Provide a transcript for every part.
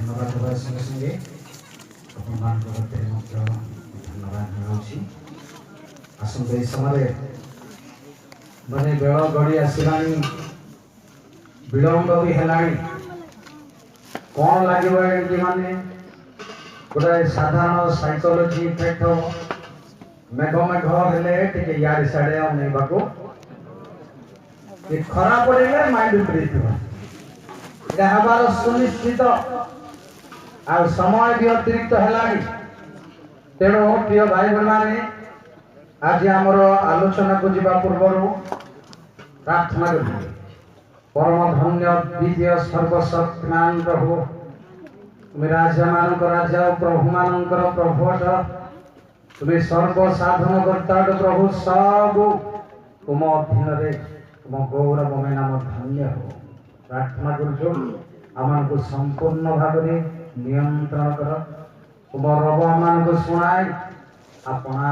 धन्यवाद देवा संगे संगे धन्यवाद जनाऊँगी आसंत समय माने बेल गड़ी आसला विलंब भी है कौन लगे माने गोटे साधारण साइकोलोजी इफेक्ट हम मेघ मेघ हेले इे साड़े अनेवा खरा पड़े माइंड विपरीत हबार सुनिश्चित आ समय भी अतिरिक्त है तेणु प्रिय भाई बहन आज आमर आलोचना को जीवा पूर्व प्रार्थना करी परम धन्य विजय सर्वशक्तिमान प्रभु तुम राजा मान राजा प्रभु मान प्रभु तुम्हें सर्वसाधन करता प्रभु सब तुम अधीन तुम गौरव में नाम धन्य हो प्रार्थना कर संपूर्ण भाव में नियंत्रण कर तुम रब आम को शुणाए अपना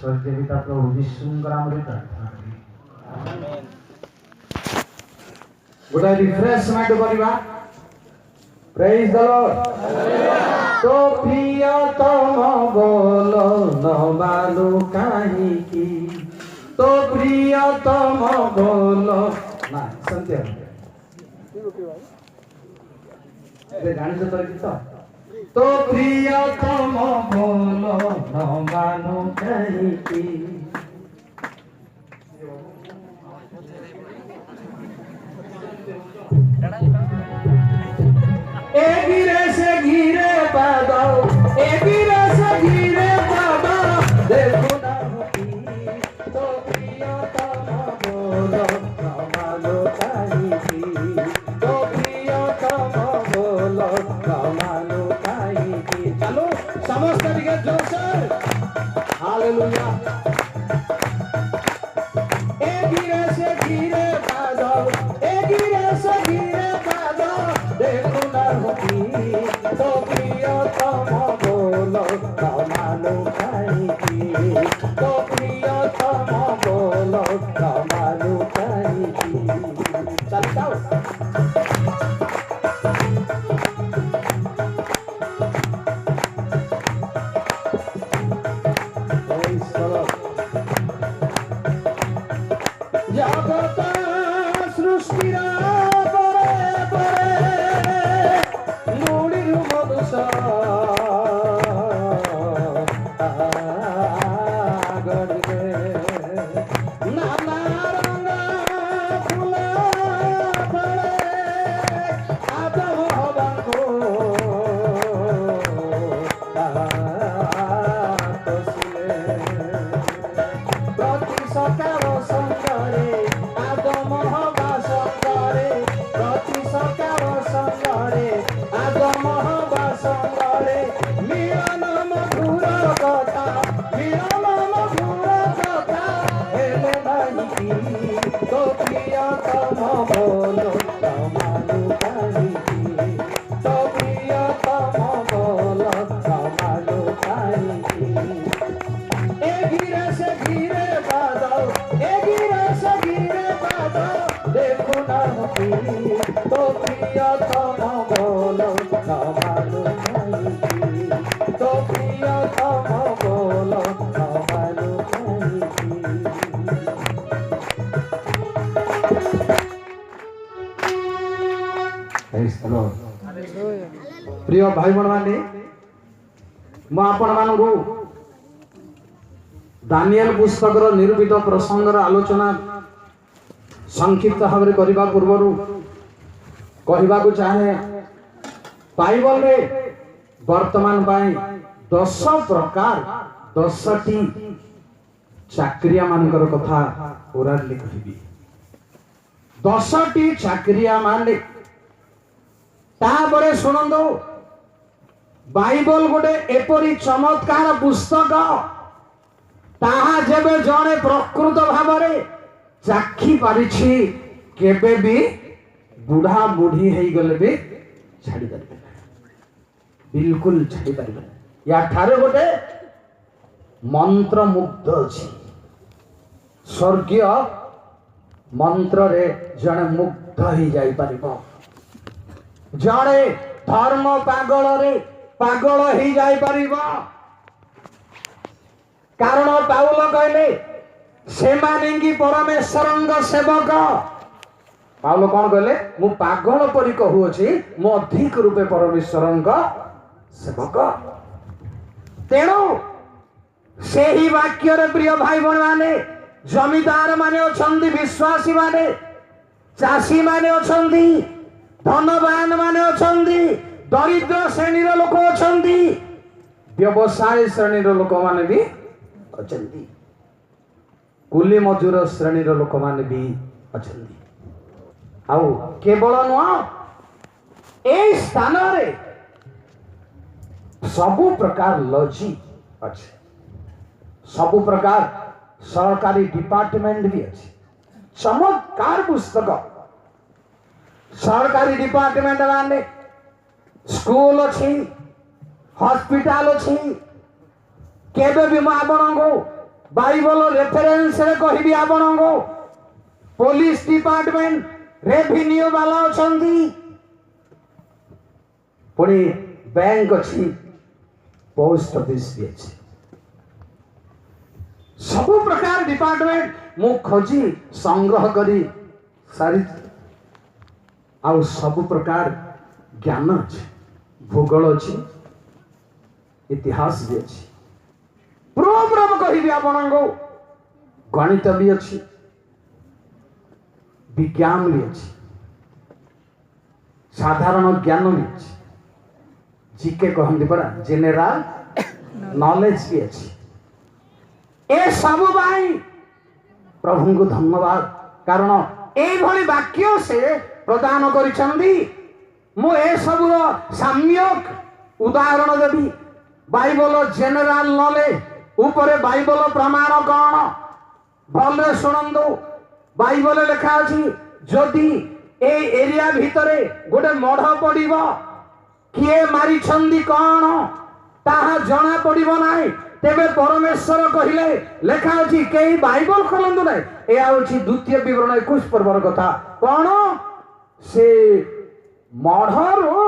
स्वर्गीयता प्रभु विष्णु प्रार्थना करी गोटे रिफ्रेशमेंट करवा प्रेज द लॉर्ड तो प्रियतम बोलो न मालू कहीं की तो प्रियतम बोलो ना सत्य जानी तो गीत तो प्रियतम बोलो न मालू कहीं की ए गिरे से गिरे बादल ए गिरे से गिरे बादल देखो ना होती तो प्रियतम बोलो न मालू कहीं की तो प्रियतम बोलो न मालू कहीं की चलो समस्त दिखे जोर से हालेलुया ए गिरे से गिरे बादल ए गिरे से गिरे बादल देखो ना होती तो प्रियतम बोलो न मालू कहीं की तो प्रियतम बोलो न मालू कहीं की चल जाओ जगत सृष्टिरा परे परे लूड़ी मधुसा गड़े नाना रंग फूला फले आदम हवाको प्रति सकाल संगरे आदम हवा संगरे प्रति सकाल संगरे आदम हवा संगरे मिलन मधुर कथा हेले नहीं तो प्रियतम बोलो न मालू कहीं की तो प्रियतम बोलो न मालू कहीं की ए गिरे से गिरे बादल ए गिरे से गिरे बादल देखो ना होती तो प्रियतम बोलो न मालू कहीं की तो प्रियतम बोलो न मालू कहीं की प्रिय भाई बहन माने मैं आपण मानू दानिएल पुस्तक निरूपित प्रसंगर आलोचना संक्षिप्त भाव में करने पूर्व कहवाक चाहे बाइबल में वर्तमान 10 प्रकार 10 चाकरिया मानकर कथा ओराली कहबी 10 चाकरिया माने तापरे शुणु बाइबल गोटे एपरी चमत्कार पुस्तक ताहा जेबे जड़े प्रकृत भाव में चाखी पारिछि केबे भी बुढ़ा बुढ़ी है गले भी छाड़ी पारे बिल्कुल छाड़ी पारे या ठारे गोटे मंत्र मुग्ध अछि स्वर्गीय मंत्र रे जड़े मुग्ध ही जाई पारिबो जड़े धर्म पागल रे पागल ही जाई परिबो। कारण पाउल कहले से मानेंगी परमेश्वरंग सेवक। पाउल कौन कहले मु पागल परी कहूची मु अधिक रूपे परमेश्वरंग सेवक। तेणु से ही वाक्य रे प्रिय भाई बहन माने जमीदार माने अछंती विश्वासी माने चाषी माने अछंती धनवान माने अछंती दरिद्र श्रेणी रो लोक अछंती व्यवसाय श्रेणी रो लोक माने भी अछंती कुली मजूर श्रेणी रो लोक माने भी अछंती। आउ केवल नुह ए स्थान रे सबु प्रकार लॉजी अच्छे सबु प्रकार सरकारी डिपार्टमेंट भी अच्छे चमत्कार पुस्तक सरकारी डिपार्टमेंट माने स्कूल अच्छी हॉस्पिटल अच्छी केबे भी आपण को बाइबल रेफरेंस रे कहिबी आपण को पुलिस डिपार्टमेंट रेवेन्यू वाला अछंती पुणी बैंक अच्छी पोस्ट ऑफिस भी अच्छी सबु प्रकार डिपार्टमेंट मु खोजी संग्रह करी सारी आउ सबु प्रकार ज्ञान अच्छी भूगोल अच्छी इतिहास भी अच्छी प्रोग्राम कहिबी आपण को गणित भी अच्छी विज्ञान भी अच्छी साधारण ज्ञान भी अच्छी जीके कहती परा जेनेराल नॉलेज भी अच्छी ए सब भाई प्रभु को धन्यवाद कारण ए वाक्य से प्रदान करिसेंती मु ए सब साम्यक उदाहरण देवी बाइबल जेनेराल नॉलेज ऊपर बाइबल प्रमाण कौन भले शुणु बाइबल लिखा अछि जदि ए एरिया भितरे गोटे मढ़ पड़िबो किए मारी कौन ताहा जना पड़िबो नाही तेबे परमेश्वर कहिले लेखा अछि केही बाइबल खोलंतु नाही ए आउछि द्वितीय विवरण 21 पर्वर कथा कौन से मढ़रो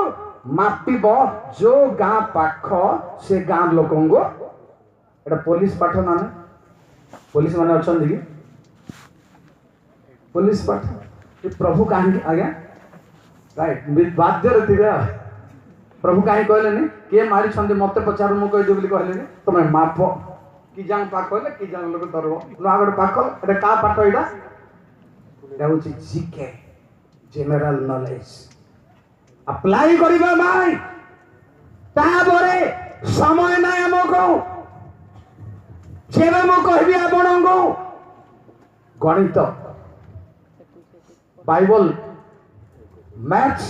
मापिबो जो गां पाख से गां लोकंगो एटा पुलिस पाठ माने पुलिस माने अछंती कि पुलिस पाठ प्रभु कहीं आज्ञा राइट बाध्य रे प्रभु कहीं कहले किए मारी छंदी मते पचार मु कहि देबली कहले तमे माप कि जान पाख कहले कि जान लोग धरबो न आगड पाख एटा का पाठ एटा एटा होची जीके जनरल नॉलेज अप्लाई करिबा भाई ताबरे समय ना हमको जेबे मु कहबी आपण को गणित बाइबल मैथ्स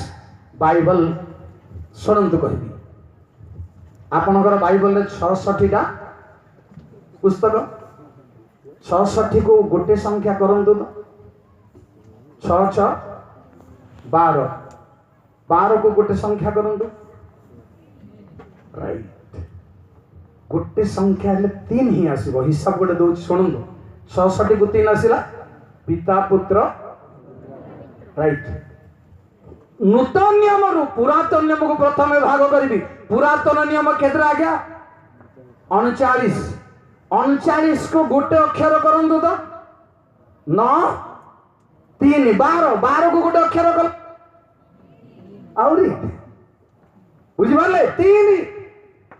बाइबल शुणु कहबी आपणकर बाइबल 66 टा पुस्तक 66 को गोटे संख्या करंतु तो 6 6 12 12 को गोटे संख्या करंतु राइट गोटे संख्या हेले 3 ही आसीबो हिसाब गोटे दउ शुणु 66 को 3 आसीला पिता पुत्र राइट नूतन नियम रु पुरातन नियम को प्रथम भाग करी पुरातन नियम केते आज्ञा 39 को गोटे अक्षर करंतु तो 9 3 12 को गोटे अक्षर कर आउरी बुझि पाले 3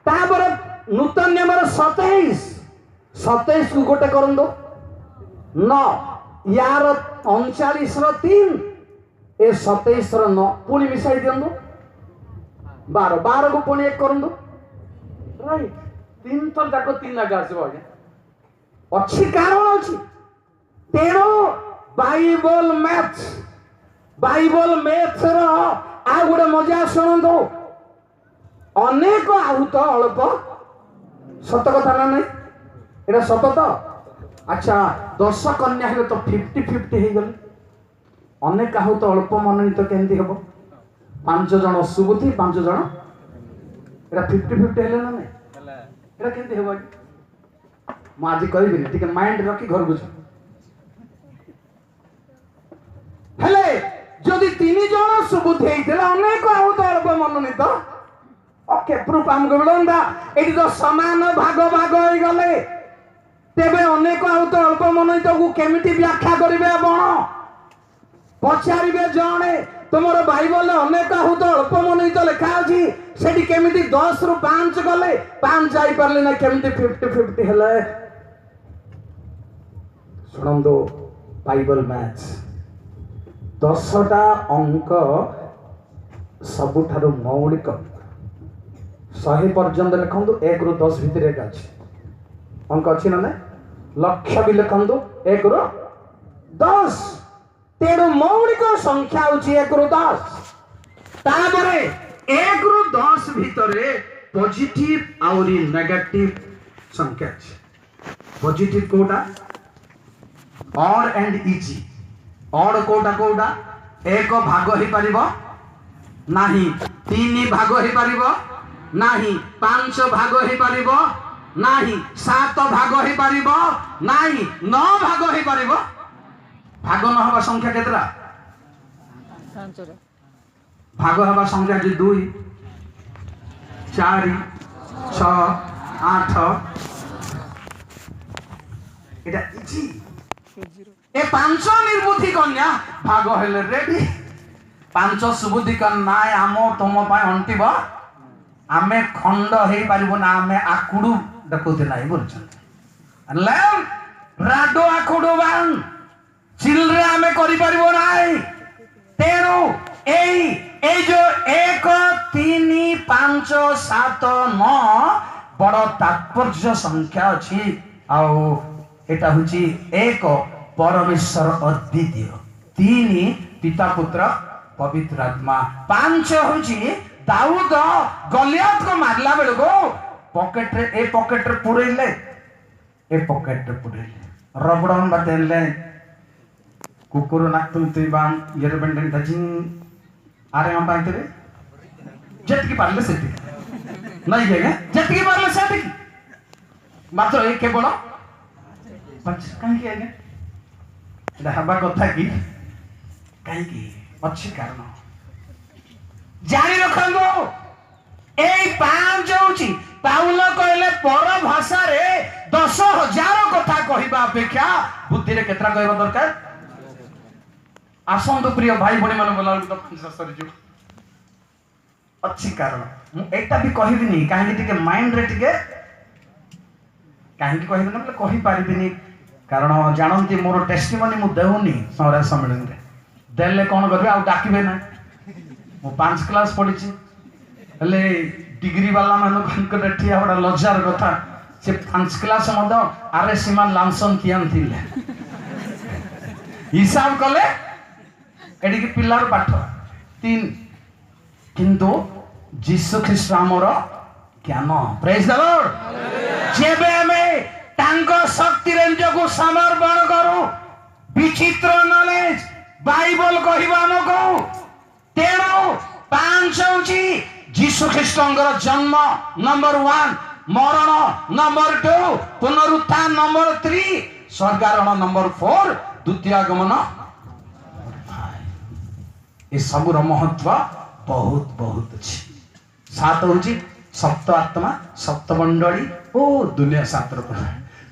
तापर नूतन नियम 27 को गोटे करंतु 9 यार 39 रो 3 ए 27 रो 9 पुणी मिसाई दियंदु 12 को पुणी एक करंदु राइट 3 थर जाको 3 आगे आसीबो आगे अच्छी कारण अछि तेरो बाइबल मैथ्स रो आ गुडे मजा सुनंदु अनेक आहुत अल्प सत कथा ना नहीं एटा सत तो अच्छा 10 कन्या हेले तो 50-50 हे गले अनेक आहूत अल्प मनोनीत केमती हम 5 जन सुबुद्धि 5 जन एटा 50-50 हेले ना नहीं एटा केमती हेबो मु आज कहबी ठीक माइंड रखी घर बुझ हेले जदि 3 जन सुबुद्धि हेइतले अनेक आहूत अल्प मनोनीत तो ओके प्रूफ हमको मिलंदा एटी तो समान भाग भाग होई गले तेबे अनेक आउ तो अल्प मनोहित को केमिति व्याख्या करिवे आपण पचारिवे जणे तुमर बाइबल अनेक आउ तो अल्प मनोहित लिखा अछि सेठी केमिति 10 रु 5 गले 5 जाई परले ना केमिति 50-50 हेले सुनंदो बाइबल मैच 10टा अंक सबुठारु मौलिक 100 पर्यंत लिखंदु 1 रु 10 भितर एक अछि अंक अछि ना लक्ष्य भी लिखंदु 1 रु 10 तेणु मौलिक संख्या होची 1 रु 10 ताबरे 1 रु 10 भितरे पॉजिटिव और नेगेटिव संख्या अछि पॉजिटिव कोटा ऑड एंड इजी ऑड कोटा एक भाग ही परिबो नाही 3 भाग ही परिबो नाही 5 भाग ही परिबो नाही 7 भाग ही परिबो नाही 9 भाग ही परिबो भाग न हवा संख्या केतरा भाग हवा संख्या जी 2 4 6 8 एटा इजी ए 5 निर्बुद्धि कन्या भाग हेले रेडी 5 सुबुद्धि कन्या आमो तुम पाए अंटिब आमे खंड हे पारिबो ना आमे आकुडू देखोते नाही बोलछन लैम राडो आकुडू बान चिल्रे आमे करि पारिबो नाही तेरो एई जो 1 3 5 7 9 बड़ तात्पर्य संख्या अछि आउ एटा हुची 1 परमेश्वर अद्वितीय 3 पिता पुत्र पवित्र आत्मा 5 हुची दाऊद गलियात को मारला बेल को पॉकेट रे पुरेले ए पॉकेट रे पुरेले रबड़न बतेले कुकुर नाक्तुल तुइबान येर बेंडन टचिंग आरे हम पाइतरे जेत की पारले सेती नहीं है जेत की पारले सेती मात्र एक केवल पंच काहे के आगे एटा हबा कथा की काहे की अच्छी कारण जानी रखंगो एई 5 होची पाउल कहले पर भाषा रे 10,000 कथा कहिबा अपेक्षा बुद्धि रे केतरा कहबा दरकार आसंत प्रिय भाई बणी मन बोला तो सर जो अच्छी कारण मु एटा भी कहबी नहीं काहे टिके माइंड रे टिके काहे कहबी ना कहि पारिबी नहीं कारण जानंती मोर टेस्टिमनी मु देउनी सौरा सम्मेलन रे देले कोन करबे आ डाकिबे ना मु 5 क्लास पढिची हले डिग्री वाला मानो कनकट ठिया बडा लज्जार कथा से 5 क्लास मद आरे सीमा लांसन कियान थिले हिसाब कले एडी के पिल्लार पाठ 3 किंतु जीसु ख्रीष्ट हमर ज्ञान प्रेज द लॉर्ड जेबे हमें तांको शक्ति रेंज को समर्पण करू विचित्र नॉलेज बाइबल कहिबा हमको तेणु 5 होची जीसु ख्रीष्टंकर जन्म नंबर 1 मरण नंबर 2 पुनरुत्थान नंबर 3 स्वर्गारोहण नंबर 4 द्वितीय आगमन ये सबुर महत्व बहुत बहुत अच्छी 7 होची सप्त आत्मा सप्त मंडली ओ दुनिया 7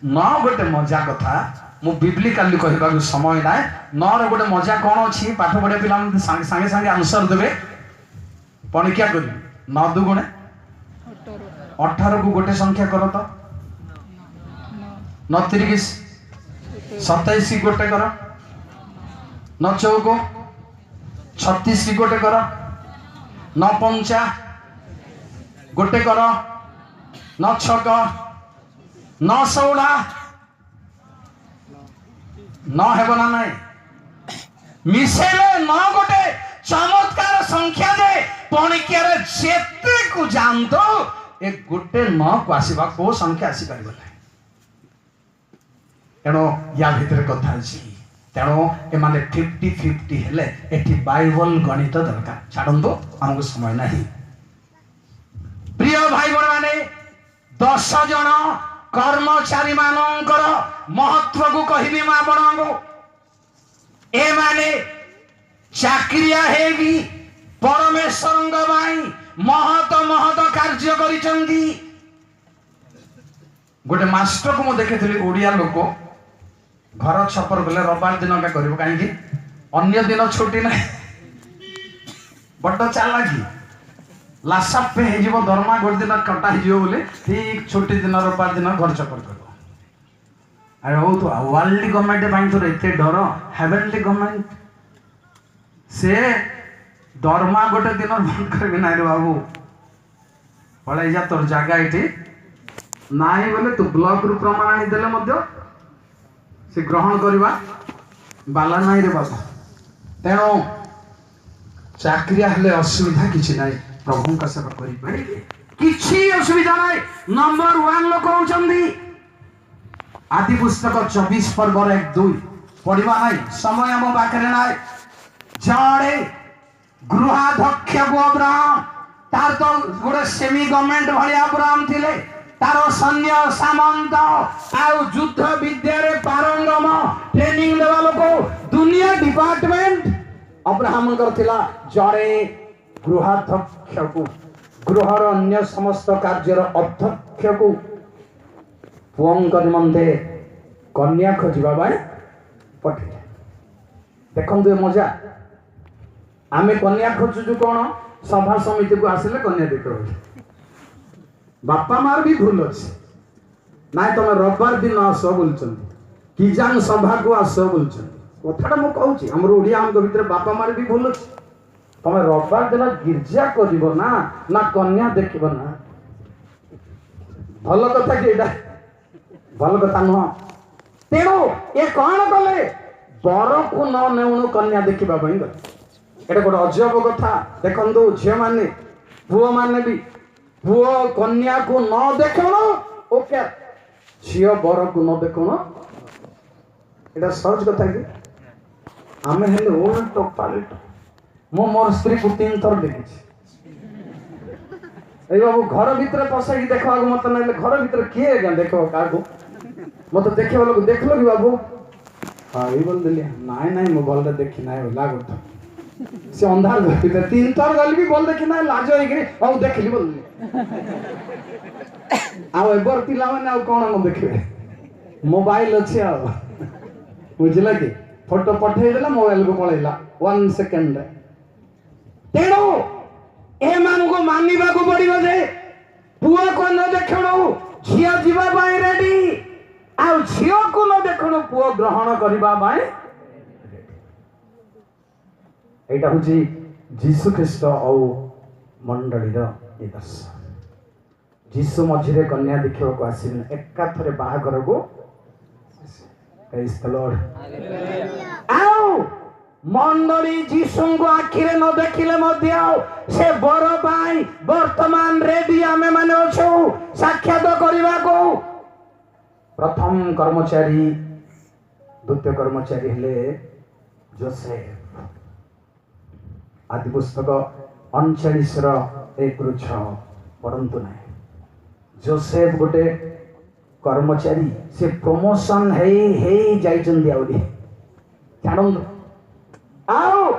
न गोटे मजा कथा मु बिब्लिकली कहबा समय ना 9 रो गोटे मजा कोन अछि पाठ पढे पिला संगे संगे आंसर देबे पणिक्या करी 9 दु गुणे 18 को गोटे संख्या करो तो 9 30 27 गोटे करो 9 चौको 36 की गोटे करो 9 पंचा गोटे करो 9 छक 9 16 9 हेबो ना नहीं मिसेले 9 गोटे चमत्कार संख्या दे पणिक्या रे जेते को जानतो एक गोटे 9 को आसीबा को संख्या आसी परबो नै एनो या भीतर कथा अछि तेणु एमाने 50-50 हेले एठी बाइबल गणित दरकार छाड़ंतो हमको समय नहीं प्रिय भाई बड़ माने 10 जन कर्मचारी मानकर महत्व को कहिबी मा आपनको ए माने चाकरिया हेबी परमेश्वर महत महत कार्य करिसेंती। गोटे मास्टर को मुझे देखी ओडिया लोक घर छपर गले रविवार दिन का कर कहीं अन्य दिन छुट्टी ना बड़ चालाकी लासाप हो दरमा गोटे दिन कटा हो ठीक छुट्टी दिन रविवार दिन घर छपर कर। अरे हो तो वर्ल्ड गवर्नमेंट तोर एत डर हेवेनली गवर्नमेंट से दरमा गोटे दिन बंद कर ना रे बाबू पड़े जा तोर जगह ये नाई बोले तू ब्लॉक रु प्रमाण आनीदे से ग्रहण करवा बाला नाई रे बाबा। तेणु चाकरिया हेले असुविधा किसी ना प्रभु का सेवा करें किसी असुविधा ना। नंबर 1 लोक होती आदि पुस्तक 24 पर्व 1-2 पढ़ा ना समय आम पाखे ना जड़े गृहाध्यक्ष को अब्राहम तार तो गोटे सेमी गवर्नमेंट भाया अब्राहम थिले तार सैन्य सामंत आउ युद्ध विद्या रे पारंगम ट्रेनिंग देवा लोक दुनिया डिपार्टमेंट अब्राहम करथिला जड़े गृहाध्यक्ष को गृहर अन्य समस्त कार्यर अध्यक्ष को पुओं निमंते कन्या खोजा पठे। देखते मजा आमे कन्या खोजुचु कौन सभा समिति को आसिले कन्या देख बापा मार भी भूल अच्छे ना तुम रविवार दिन आस बोलुं किजान सभा को आस बोलुं कथाटा मुझे कहूँ आम ओडिया भितर बापा मार भी भूल अच्छे तुम रविवार दिन गिर्जा कर ना कन्या देख ना भल कथा कि भल कथा नुह। तेणु ये कौन कले बर को न नेउणु कन्या देखा गले एटा गोटे अजब कथा। देखो झील मैंने पुओ मैंने भी पुओ कन्या को न देखण ओके झील बर को न देखण एटा सहज कथा कि आमे हेले उल्ट पाल्ट मो मोर स्त्री को 3 थर देखी बाबू घर भितर पसैक देखा मत ना घर भितर किए क्या देख क्या मत देखे वाला देख लो कि बाबू हाँ ये बोल दिली नाई नाई मो भल देखी ना लागत से अंधार घर 3 थर गल भी बोल देखी ना लाज हो देखली बोल आर पिला मैंने कौन न देखिए मोबाइल अच्छे आ बुझल कि फोटो पठेदेला मोबाइल को पलैला 1 सेकेंड। तेणु एमान को मानिबा को पड़िबो जे पुआ को न देखणो झिया जीवा बाय रेडी आ झियो को न देखणो पुआ ग्रहण करबा बाय एटा हुची जीसु ख्रीस्ट औ मंडलीर निदर्शन। जीसु मझिरे कन्या देखिबा को आसिन एका थरे बाहागर को प्रेज द लॉर्ड आओ मंडली जीसु को आखिरे न देखिले मध्य से बर पाई वर्तमान रेडी आमे माने अछु साक्षात करबा को। प्रथम कर्मचारी द्वितीय कर्मचारी हेले जोसेफ आदि पुस्तक 39:1-6 पढ़ंतु ना। जोसेफ गोटे कर्मचारी से प्रमोशन हे जाइचंदी आउरी छाड़ंतु आओ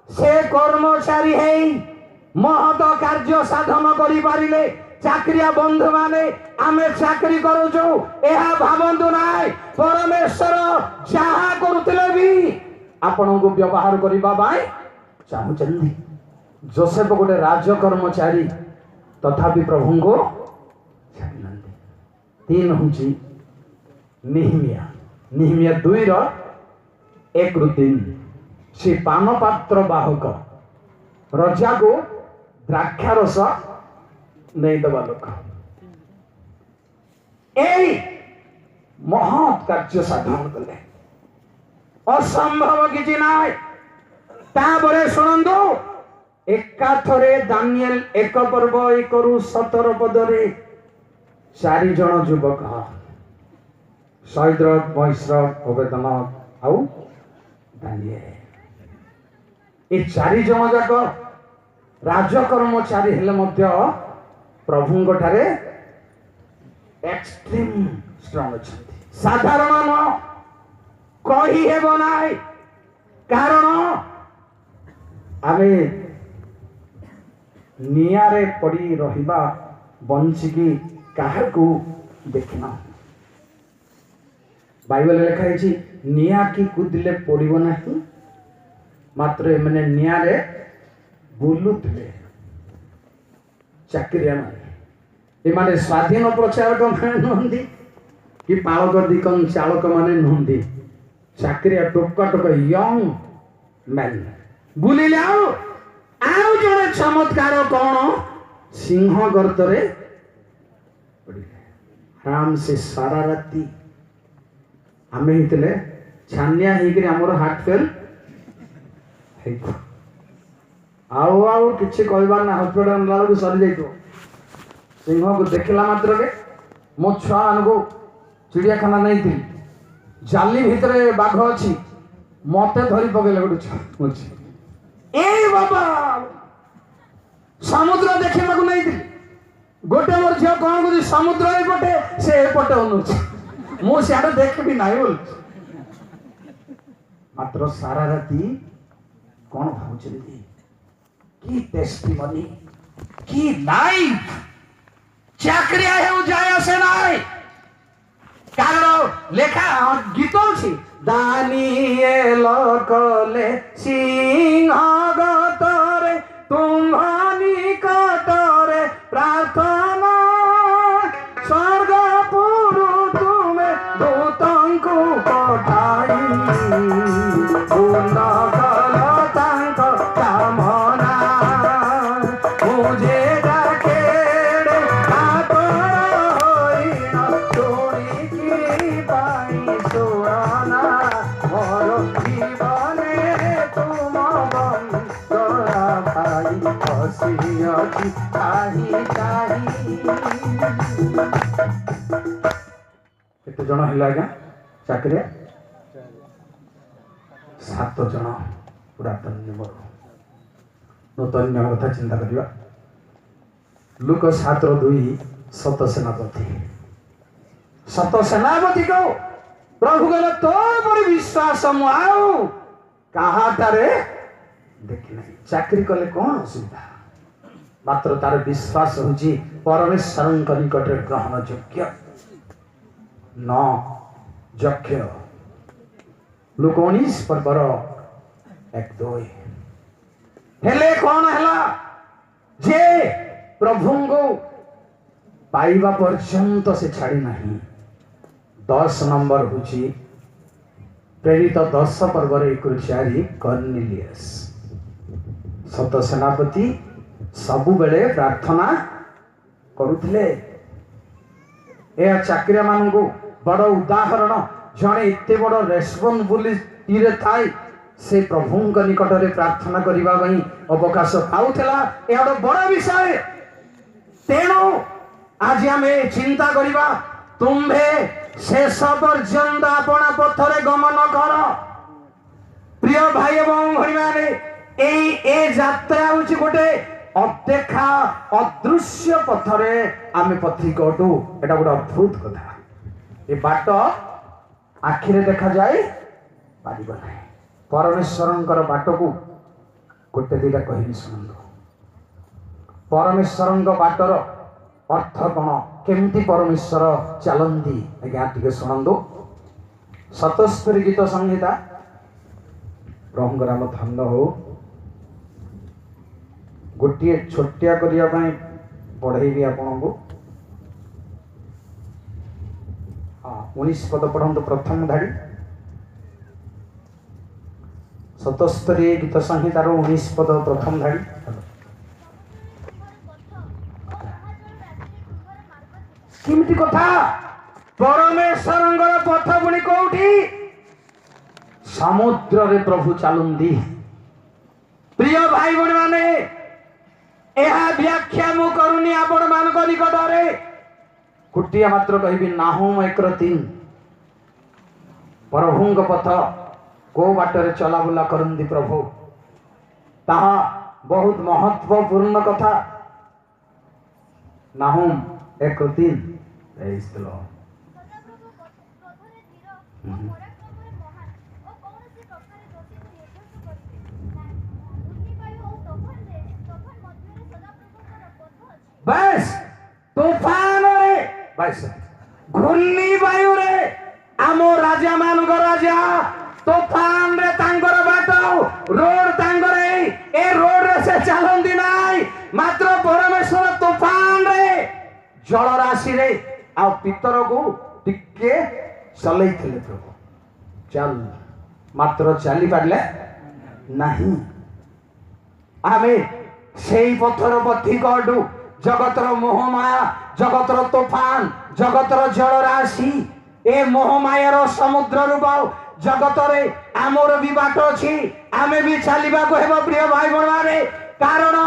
से कर्मचारी है महत कार्य साधन करि पारिले चाकरिया बंधु माने आमे चाकरी करूछु एहा भावंतु नाय परमेश्वर जहा करूतिले भी आपण को व्यवहार करबा बाय चाहुचंदी। जोसेफ गोटे राज कर्मचारी तथापि प्रभु को छाड़िनंदी। 3 हुची निहमिया 2:1-3 से पान पात्र बाहक रजा को द्राक्षारस नहीं दबा लोक ए महत कार्य साधन कले असंभव किछि नाय। ताबरे सुनंदो एकाथरे दानिएल 1 पर्व 1-17 पदरे 4 जन युवक शैद्रक मैश्रक अबेदनक आउ दानिएल ये 4 जन जाक राजकर्मचारी हेले मध्य प्रभु ठारे एक्सट्रीम स्ट्रांग अच्छे साधारण न कही हेब ना कारण आमे निआरे पड़ी रहिबा बंचिकी काहाकू देखिना बाइबल लिखा है निआ की कूदिले पड़ो ना मात्र एमने निआरे बुलुले चाकरिया माने स्वाधीन प्रचारक माने नुहंती कि पालक दिकन चालक माने नुहंती चाकरिया टोका टोका यंग मैन बुलिले आउ जड़े चमत्कार कौन सिंह गर्तरे आराम से सारा राति आमे हितले छानिया हेकरी हमर हार्ट फेल हेको आउ आउ किछि कहबार ना हॉस्पिटल लाल को सरी जाइतो सिंह को देखला मात्र के मो छुआ अनको चिड़ियाखाना नहीं थी जाली भितरे बाघ अछि मते धरी पकेले गोटे ए बाबा समुद्र देखा नहीं थी गोटे मोर झील कौन कह समुद्र एपटे से एपटे अनुच्छे मु सियाड़े देख भी ना बोल मात्र सारा राति कौन भावुଛନ୍ତି कि टेस्टिमनी कि लाइफ चाकरिया हेउ जाय आसे नाय कारण लेखा गीत अछि दानिएल कले सिंह गतरे तुम्हा निकटरे प्रार्थना स्वर्ग पुरु तुमे दूतंकु पठाई पूर्ण कल तांक कामना मुझे डाकेड़े आतोर होइना शुणिकी पाई सुरना मोर जीवने तुम बंदरा भाई हसी अछि ताही ताही केते जण हला आज्ञा चाकरिया 7 जण पुरातन नियम नूतन नियम कथा चिंता करिवा लुक 7:2 सत सेनापति को प्रभु कहले तो पर विश्वास मुआउ काहाटारे देखि नहीं चाकरी कले कौन असुविधा मात्र तार विश्वास होची परमेश्वर निकट ग्रहण योग्य न यज्ञ लुक 19 पर्वर 1-2 हेले कौन हैला जे प्रभु को पाइबा पर्यंत से छाड़ी नहीं 10 नंबर होची प्रेरित 10 पर्वर 1-4 कर्नेलियस सत सेनापति सबु बेले प्रार्थना करुथिले ए चाकरिया मान को बड़ उदाहरण जड़े एत बड़ रेस्पॉन्सिबिलिटी रे थाई से प्रभु निकट में प्रार्थना करने अवकाश पाऊला यह बड़ विषय तेणु आज आम चिंता करवा तुम्भे शेष पर्यंत अपना पथरे गमन कर प्रिय भाई एवं भरी माने ए यात्रा हूँ गोटे अदेखा अदृश्य पथरे आम पथिक अटू एटा गोटे अद्भुत कथा ये बाट आखिरे देखा जाए पारिबा नहीं परमेश्वर बाट को गोटे दिटा कहनी शुणु परमेश्वर बाटर अर्थ कौन केमती परमेश्वर चलती आज्ञा टे शुणु 77 गीत संहिता प्रभु नाम धन्य हो गोटे छोटिया करने पढ़ेबी आपण को 19 पद पढ़ंतु प्रथम धाड़ी 77 गीत संहितार 19 पद प्रथम धाड़ी किमिति कथा परमेश्वर पथ पुणी कोठी समुद्र रे प्रभु चलती प्रिय भाई बहन माने यह व्याख्या मु करूनी आपण मान निकटरे गोटे मात्र कहि नाहुम 1:3 प्रभु पथ को बाटर चलाबुला करती प्रभु ताहा बहुत महत्वपूर्ण कथा नाहुम 1:3 बस तूफान रे बस घूर्णी वायु रे आम राजा मान राजा तूफान रे तांगर बाट रोड तांगर ए रोड रे से चलती नाई मात्र परमेश्वर तूफान रे जल राशि रे आ पितर को टिके चलई थिले प्रभु चल मात्र चली पारले नहीं आमे सेई पत्थर पथी कडू जगतर मोहमाया जगतर तूफान जगतर जल राशि ए मोहमायार समुद्र रूप जगतरे आमर भी बाट अछि आमे भी चलिबा को हेबो प्रिय भाई बणवारे कारण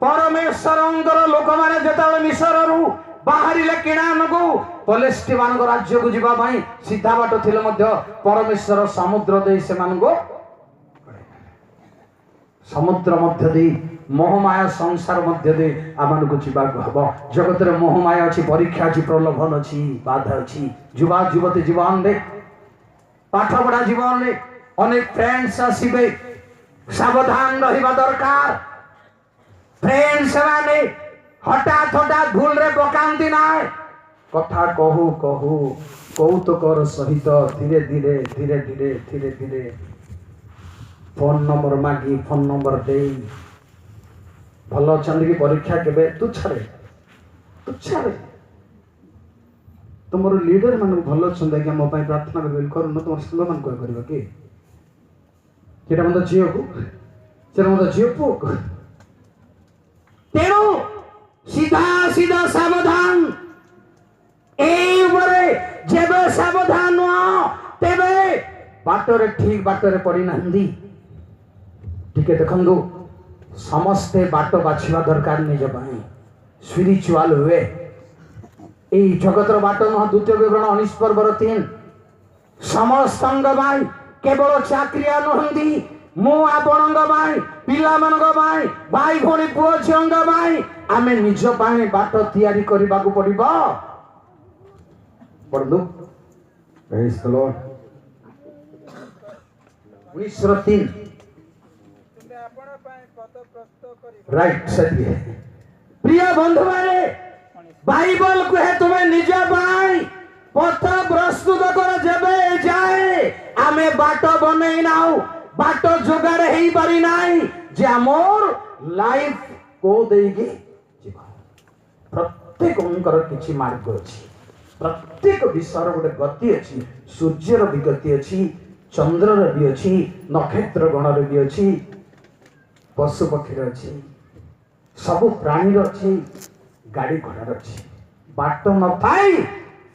परमेश्वरंकर लोक माने जेतबे मिस्र रु बाहरिले किणानको पलेस्टीन राज्य को जीवा भाई सीधा बाट थिले मध्य परमेश्वर समुद्र दे से मानको समुद्र मध्य दे मोहमाया संसार मध्य दे आमान को जीवा को हबो जगत रे मोहमाया अछि परीक्षा अछि प्रलोभन अछि बाधा अछि युवा युवती जीवन रे पाठ पढ़ा जीवन रे अनेक फ्रेंड्स आसीबे सावधान रहिबा दरकार फ्रेंड्स माने हठात हठात भूल रे पकांती नाय कथा कहू कहू कौतुकर सहित धीरे धीरे धीरे धीरे धीरे धीरे फोन नंबर मागी फोन नंबर दे भल अच्छा कि परीक्षा केबे तुच्छारे तुम लीडर मान भल अच्छा कि मो प्रार्थना कर तुम सांग मान कर कि मत झील को मत झील पुओ को तेणु सीधा सीधा सावधान जेबे सावधान तेबे बाटरे ठीक बाटरे पड़ी नहीं टिके देखंदु समस्ते बाट बाछिबा दरकार निज पाई स्पिरिचुअल हुए ए जगतर बाट न द्वितीय विवरण 19 पर्वर 3 समस्तंग भाई केवल चाकरिया नहंदी मु आपणंग भाई पिला मानंग भाई भाई भणी पुओ झियंग भाई आमे निज पाई बाट तयारी करबा को पड़िबो पढ़दु प्रेज द लॉर्ड 19:3 राइट सही है प्रिय बंधु माने बाइबल कहे तुम्हें निज पाई पथ प्रस्तुत कर जेबे जाए आमे बाट बनै नाउ बाट जोगाड़ हेई पारि नाई जे हमर लाइफ को देगी जीवन प्रत्येक उनकर किछि मार्ग अछि प्रत्येक विषयर गोटे गति अछि सूर्यर भी गति अछि चंद्रर भी अछि नक्षत्र गणर भी अछि पशु पक्षी अच्छी सब प्राणी अच्छी गाड़ी घोड़ा अच्छी बाट न पाई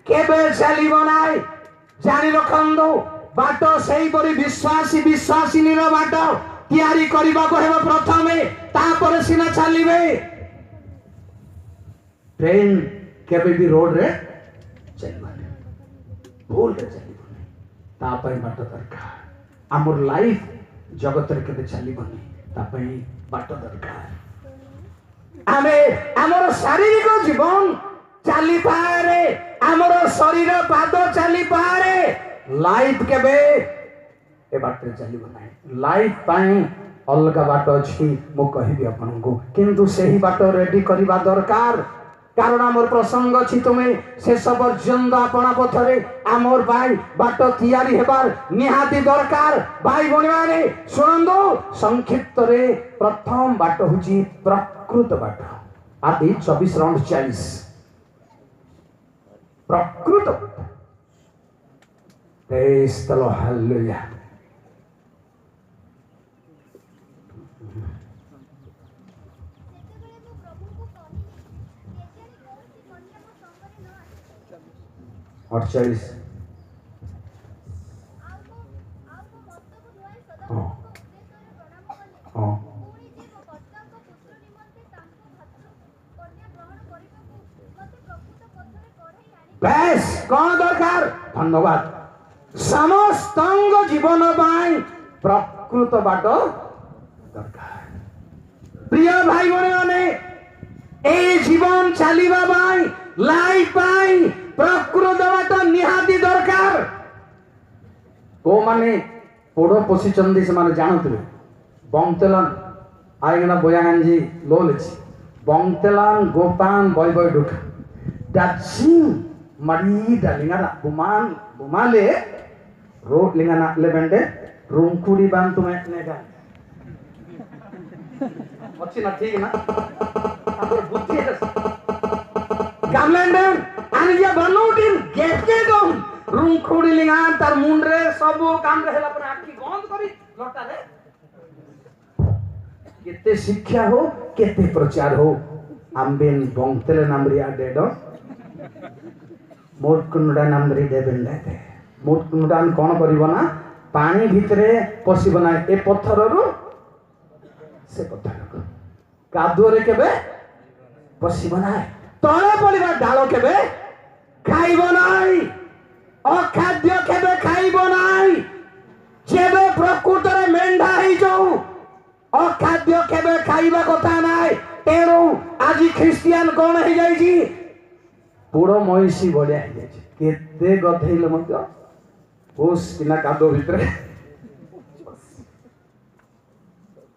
केबे चलिबो नाई जानि रखंदो बाट सेही परि विश्वासी विश्वासिनी रो बाट तयारी करबा को हेबो प्रथमे तापर सिना चलिबे ट्रेन केबे भी रोड रे चलबाने भूल रे चलिबो ता पई बाट दरकार हमर लाइफ जगत रे केबे चलिबोनी तापई बाट दरकार आमे हमर शारीरिक जीवन चली पारे हमर शरीर पाद चली पारे लाइफ केबे ए बाटे चलिबो नाही लाइफ पाई अलग बाट अछि मो कहिबी आपन को किंतु सेही बाट रेडी करबा दरकार कारण आमर प्रसंग अछि तुमे शेष पर्यंत आपना पथरे आमर भाई बाट तयारी हेबार निहाती दरकार भाई भणी माने सुनंदो संक्षिप्त रे प्रथम बाट होची प्रकृत बाट आदि 24:40 प्रकृत प्रेज द लॉर्ड हालेलुया और 40 बस कौन दरकार धन्यवाद समस्तंग जीवन पाई प्रकृत बाट दरकार प्रिय भाई माने ए जीवन चलिबा पाई लाइफ पाई प्रकृत बाट निहाती दरकार को माने पोड़ो पोषी चंदी से माने जानते बंतेलन आइगना बोयागांजी लोल bongtelan gopan boy boy duka datsin mari dalingana bumale road lingana lebende rungkudi bantu nega अच्छी ना ठीक ना अगर बुद्धि है gamlenden aniya banoutin getke dom rungkudi lingan tar mundre sabu काम रे हला पर आखी बंद करी लटा रे केते शिक्षा हो केते प्रचार हो आंबेन बंगतेले नामरिया डेडो मोटकुंडा नामरी देबेंडे मोटकुंडान कोन करिवो ना पानी भितरे पसिबो ना ए पत्थररु से पत्थर कादुरे केबे पसिबो ना तळे पडिबा डालो केबे खाइबो नाई अखाद्य केबे खाइबो नाई जेबे प्रकृतरे मेंढा हेइ जाऊ अखाद्य केबे खाइबा कथा नाई तेणु आज ख्रिस्टियान कोन हे जाई छी पुरो मईसी बढिया हे जाई छी केते गथेइले मत ओस किना कादो भितरे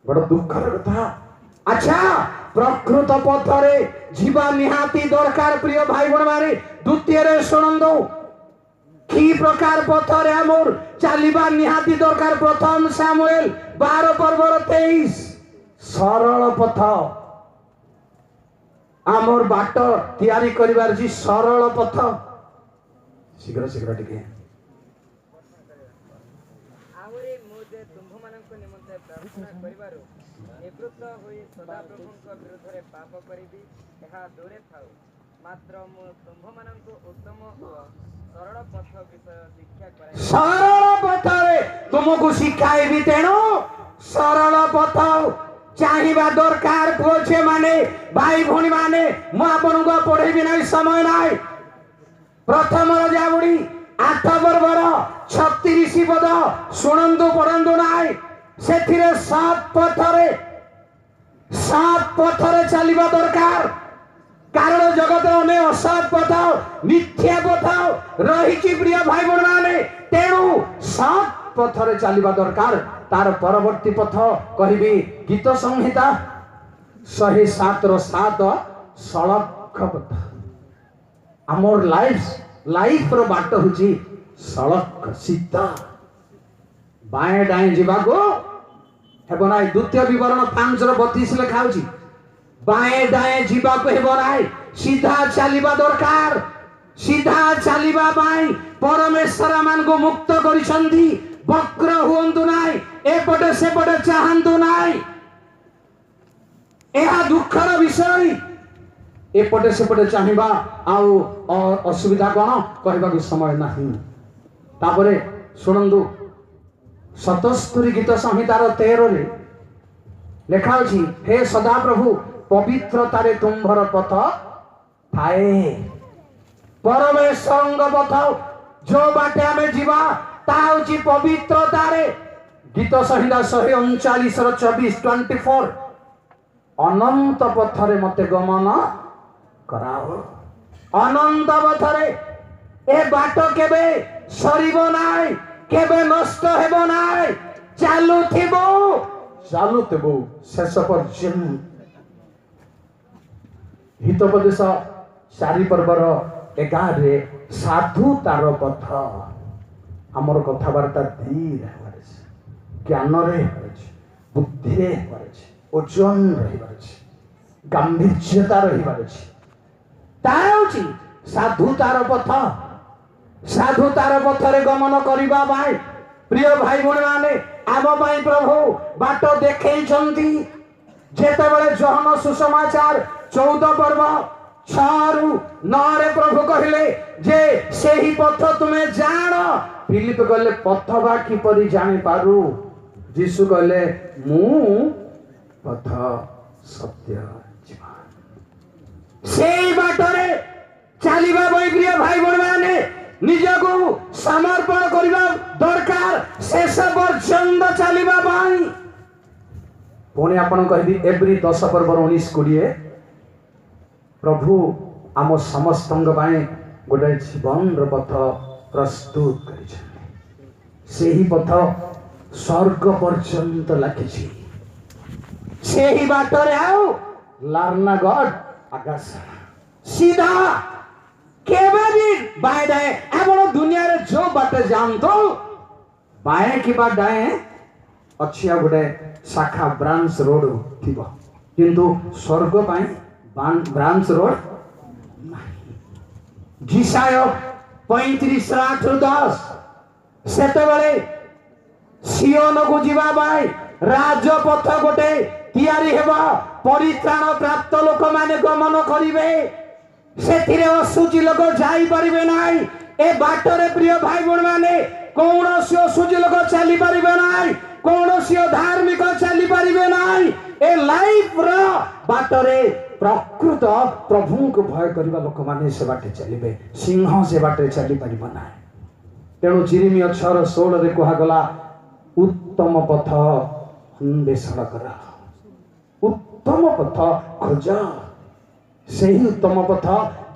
बड़ दुखर कथा अच्छा प्रकृत पथरे जीवा निहाती दरकार प्रिय भाई बण मारे द्वितीय रे सुनंदो की प्रकार पथरे आमर चालिबा निहाती दरकार प्रथम सामुएल 12 पर्व 23 सरल पथ आमर बाट तैयारी करिवार जी सरल पथ शीघ्र शीघ्र टिके आहुरी मुझे तुम्भमानंको निमंते प्रार्थना करिवारो निवृत्त होई सदा प्रभुଙ୍କ विरुद्धरे पाप करिबी एहा दूरे थाउ मात्र मु तुम्भमानंको उत्तम सरल पथ विषय शिक्षा कराई सरल पथरे तुमको शिखाइबी तेणु सरल पथ चाहिबा दरकार पुछे माने भाई भणी माने मु आपनको पढेबी नै समय नै प्रथम राजावडी 8 पर्वर 36 पद सुनंदु पढंदु नै सेथिरे 7 पथरे चलिबा दरकार कारण जगत में असत पथ मिथ्या पथ रही प्रिय भाई बहन माने तेणु 7 पथरे चलिबा दरकार तार परवर्ती पथ कहबी गीत संहिता 107 रो 7 सड़क पथ आमर लाइफ रो बाट होची सड़क सीधा बाएं डाएं जीवा को हेबो नाई द्वितीय विवरण 5 रो 32 लिखा होची बाएं दाएं जीवा को हेबो नाई सीधा चलिबा दरकार सीधा चलिबा बाई परमेश्वर मान को मुक्त करिसंदी वक्र हुंतु नाई एपटे सेपटे चाहंतु नाई एहा दुखर विषय एपटे सेपटे चाहिबा आउ असुविधा कोन कहबा को समय नाही तापरे सुनंदु 77 गीत संहितार 13 रे लेखा अछि हे सदा प्रभु पवित्रतारे तुम्भर पथ थाए परमेश्वरंग पथ जो बाटे आमे जीवा ता होची पवित्रतारे गीत संहिता 139 रो 24 अनंत पथरे मते गमन कराओ अनंत पथरे ए बाट केबे सरीबो नाई केबे नष्ट हेबो नाई चालुथिबो शेष पर्यंत हितोपदेश 4 पर्वर 11 रे साधु तार पथ हमर कथावार्ता धीर हेबारछ ज्ञान रे हेबारछ बुद्धि रे हेबारछ ओजन रे हेबारछ गांभीर्यता रे हेबारछ ताउची साधु तार पथरे गमन करिबा भाई प्रिय भाई बहन माने आम भाई प्रभु बाट देखैछंती जेतेबेले जहन सुसमाचार 14 पर्व 6 रु 9 रे प्रभु कहिले जे सेही पथ तुमे जान फिलिप कहले पथ बा किपरि जानि पारु यीशु कहले मु पथ सत्य जीवन सेही बाटरे चलिबा प्रिय भाई बहन माने निजको समर्पण करिबा दरकार शेष पर्यंत चलिबा भाई पुणी आपण कहबी एवरी 10 पर्व 19-20 प्रभु आम समस्तंग बाई गोटे जीवन पथ प्रस्तुत करिछन सेही पथ स्वर्ग पर्यंत लाखिछि सेही बाटरे आउ लार्ना गड आकाश सीधा केबे भी बाएं दाएं आपण दुनिया रे जो बाटे जानतो बाएं कि बा दाएं अच्छी गोटे शाखा ब्रांच रोड थिबो किंतु स्वर्ग पाई ब्रांच रोड जिसाय 35:8-10 सेते बेले सियोन को जीवा बाई राजपथ गोटे तैयारी हेबा परित्राण प्राप्त लोक माने गमन करिवे सेथिरे असुचि लोक जाई परिबे नाही ए बाटरे प्रिय भाई बहन माने कौनसी असुचि लोक चली परिबे नाही कौनसी धार्मिक चली परिबे नाही ए लाइफ रो बाटरे प्रकृत प्रभु को भय करबा लोक माने से बाटे चलिबे सिंह से बाटे चली परिबो नाही तेणु जिरिमिया 6:16 रे कहा गला उत्तम पथ अन्वेषण कर उत्तम पथ खोज सही उत्तम पथ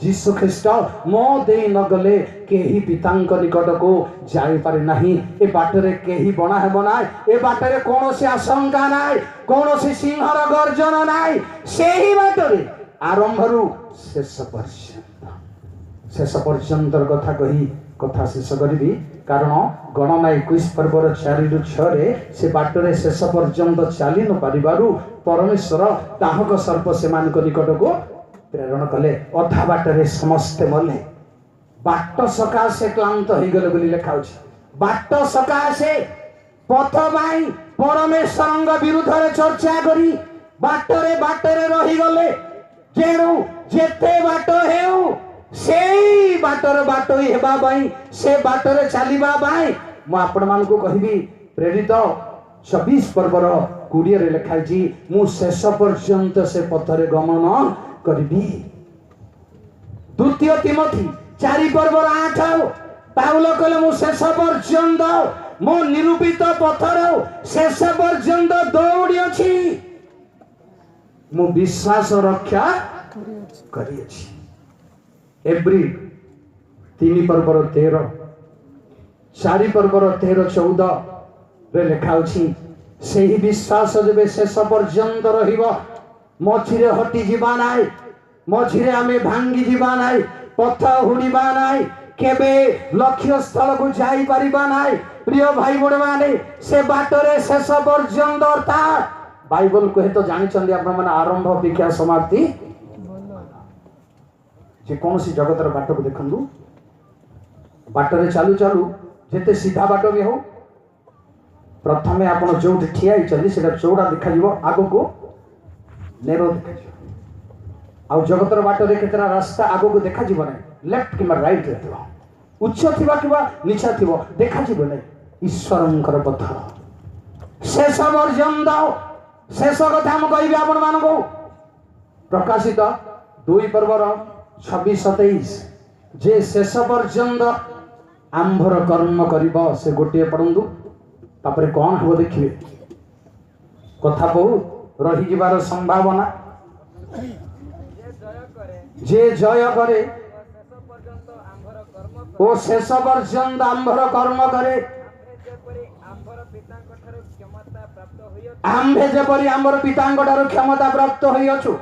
जीशु ख्रीस्ट मो दे न गले केही पितांक निकट को जाई पारे नाही ए बाटरे केही बना हे बना ए बाटरे कोनोसी आशंका नाही कोनोसी सिंहर गर्जन नाही सही बाटरे आरंभरु शेष पर्यंत कथा कही कथा शेष करी कारण गणना 21 पर्वर 4-6 रे से बाटरे शेष पर्यंत चली न पारिबारु परमेश्वर ताहक सर्प से मान निकट को प्रेरण कले अधा बाटरे समस्ते मले बाट सकाशे क्लांत हो गले बोली लिखा अछि बाट सकाशे पथ बाई परमेश्वर विरुद्ध रे चर्चा करी बाटरे रही गले जेणु जेते बाट हेउ सेई बाटर बाटोई हेबा बाई से बाटरे चलीबा बाई मु आपण मान को कहबी प्रेरित 24 पर्वर 20 रे लिखाई छी मु शेष पर्यंत से पथरे गमन करबी द्वितीय तिमोथी 4 पर्वर 8 पाउल कहले मु शेष पर्यंत मो निरूपित पथर शेष पर्यंत दौड़ी अछि मु विश्वास रक्षा करी अछि एब्री 3 पर्वर 13 4 पर्वर 13-14 रे लिखा अछि सेही विश्वास जबे शेष पर्यंत रहिबो मझिरे हटी जीवा नाई मझिरे आमे भांगी जीवा नाई पथ हुड़ीबा नाई केबे लक्ष्य स्थल को जाई परिबा नाई प्रिय भाई बड़ माने से बाटरे शेष पर्यंत अर्थात बाइबल कहे तो जानि चंदी आपण माने आरंभ अपेक्षा समाप्ति जे कौन सी जगत रो बाट को देखंदु बाटरे चालू चालू जेते सीधा बाट भी हो प्रथमे आपण जोठी ठिया चली सेटा चौड़ा देखा जीवो आगो को नेरो देखा जीवो आ जगत रो बाटरे केतरा रास्ता आगो को देखा जीवो नै लेफ्ट किमा राइट रे थिबो उच्च थिबा किबा नीचा थिबो देखा जीवो नै ईश्वरंकर पथ शेष पर्यंत शेष कथा हम कहबी आपण मान को प्रकाशित 2 पर्वर 26-27 जे शेष पर्यंत आंभर कर्म करिबो से गोटे पढंदु तापरे कोन हो देखिबे कथा बहु रही जिबार संभावना जे जय करे ओ शेष पर्यंत आंभर कर्म करे आम्भे जेपरि आंभर पितांक ठारो क्षमता प्राप्त होई अछु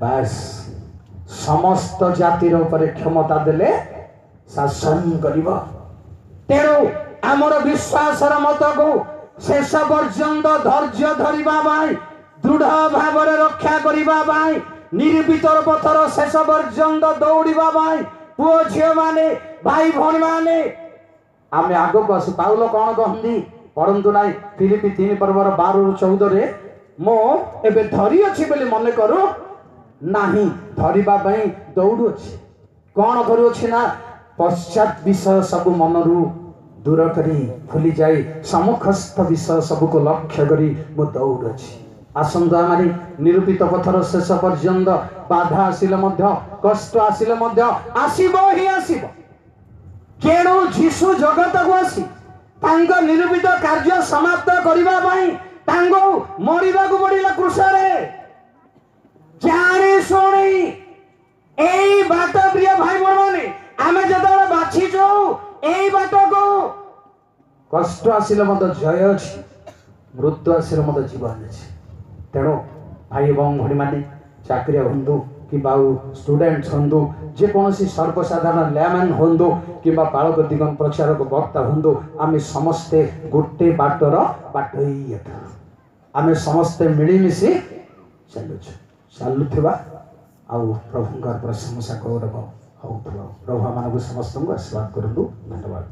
बस समस्त जातिर ऊपर क्षमता देले शासन करिबो तेणु आमर विश्वास मत को शेष पर्यंत धैर्य धरिबा बाई दृढ़ भाव रक्षा करिबा बाई निर्भीत पथर शेष पर्यंत दौड़िबा बाई पुओ झियो माने भाई भौणी माने आमे आगो को आसु पाउल कोन कहंदी परंतु नाई फिलिपी 3 पर्वर 12-14 रे मो एबे धरी अछि बोली मने करू नाही धरिबा बाई दौड़ु अछि कोन करू अछि ना पश्चात विषय सब मनरु दूर करी भूली जाई सम्मुखस्थ विषय सब को लक्ष्य करी मो दौड़ अछि आसंदा मारी निरूपित पथर शेष पर्यंत बाधा आसिले मध्य कष्ट आसिले मध्य आसीबो ही आसीबो केणु जीशु जगत को आसी तांको निरूपित कार्य समाप्त करिबा बाई तांको मरिबा को पड़िला क्रूस रे जाने सुनी एई बाट प्रिय भाई बहन आमे जदले बाछि जो एई बाट को कष्ट आसिले मत जय अछि ମୃତ୍ୟୁ ଆସିଲେ ମଧ୍ୟ ଜୀବନ ଅଛି। ତେଣୁ ଭାଇ ଏବଂ ଭଉଣୀମାନେ ଚାକିରିଆ ହୁଅନ୍ତୁ କିମ୍ବା ଆଉ ଷ୍ଟୁଡେଣ୍ଟସ୍ ହୁଅନ୍ତୁ, ଯେକୌଣସି ସର୍ବସାଧାରଣ ଲ୍ୟାମ୍ୟାନ୍ ହୁଅନ୍ତୁ କିମ୍ବା ବାଳକ ଦିଗମ ପ୍ରଚାରକ ବକ୍ତା ହୁଅନ୍ତୁ, ଆମେ ସମସ୍ତେ ଗୋଟେ ବାଟର ବାଟୋଇ ଅଟୁ। ଆମେ ସମସ୍ତେ ମିଳିମିଶି ଚାଲୁଥିବା ଆଉ ପ୍ରଭୁଙ୍କର ପ୍ରଶଂସା ଗୌରବ ହଉଥିବା। ପ୍ରଭୁ ଆମମାନଙ୍କୁ ସମସ୍ତଙ୍କୁ ଆଶୀର୍ବାଦ କରନ୍ତୁ। ଧନ୍ୟବାଦ।